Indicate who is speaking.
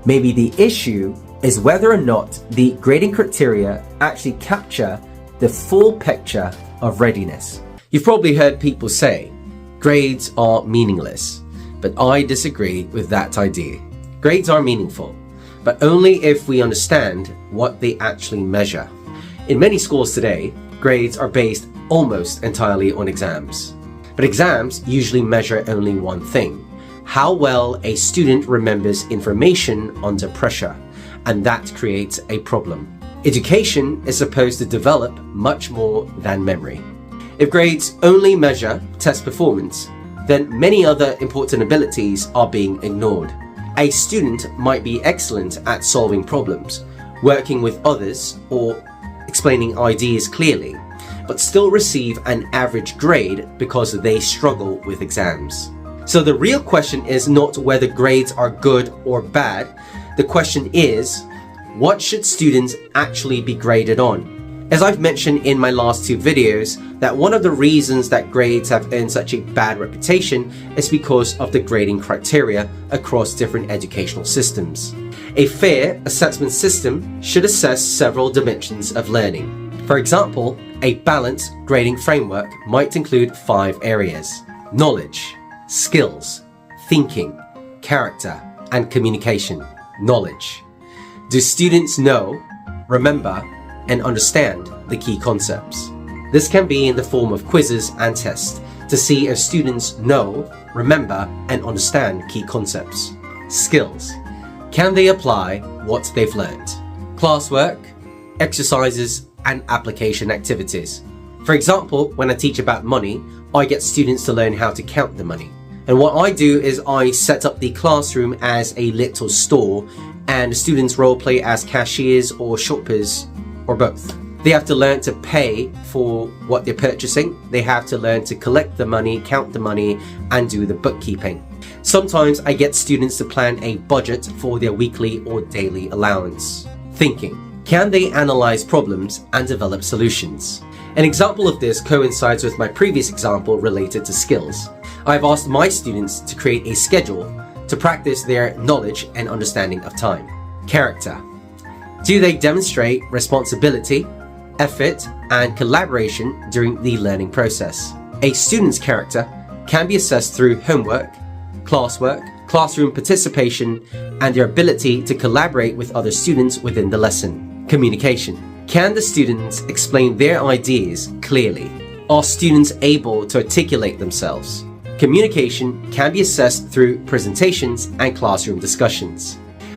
Speaker 1: Maybe the issue is whether or not the grading criteria actually capture the full picture of readiness. You've probably heard people say, grades are meaningless, but I disagree with that idea. Grades are meaningful, but only if we understand what they actually measure. In many schools today, grades are based almost entirely on exams. But exams usually measure only one thing: how well a student remembers information under pressure, and that creates a problem. Education is supposed to develop much more than memory. If grades only measure test performance, then many other important abilities are being ignored. A student might be excellent at solving problems, working with others, or explaining ideas clearly, but still receive an average grade because they struggle with exams. So the real question is not whether grades are good or bad. The question is, what should students actually be graded on? As I've mentioned in my last two videos, that one of the reasons that grades have earned such a bad reputation is because of the grading criteria across different educational systems. A fair assessment system should assess several dimensions of learning. For example, a balanced grading framework might include 5 areas: knowledge, skills, thinking, character, and communication. Knowledge. Do students know, remember, and understand the key concepts? This can be in the form of quizzes and tests to see if students know, remember, and understand key concepts. Skills. Can they apply what they've learned? Classwork, exercises, and application activities. For example, when I teach about money, I get students to learn how to count the money. And what I do is I set up the classroom as a little store, and students role play as cashiers or shoppers, or both. They have to learn to pay for what they're purchasing. They have to learn to collect the money, count the money, and do the bookkeeping. Sometimes I get students to plan a budget for their weekly or daily allowance. Thinking. Can they analyze problems and develop solutions? An example of this coincides with my previous example related to skills. I've asked my students to create a schedule to practice their knowledge and understanding of time. Character. Do they demonstrate responsibility, effort, and collaboration during the learning process? A student's character can be assessed through homework, classwork, classroom participation, and their ability to collaborate with other students within the lesson. Communication. Can the students explain their ideas clearly? Are students able to articulate themselves? Communication can be assessed through presentations and classroom discussions.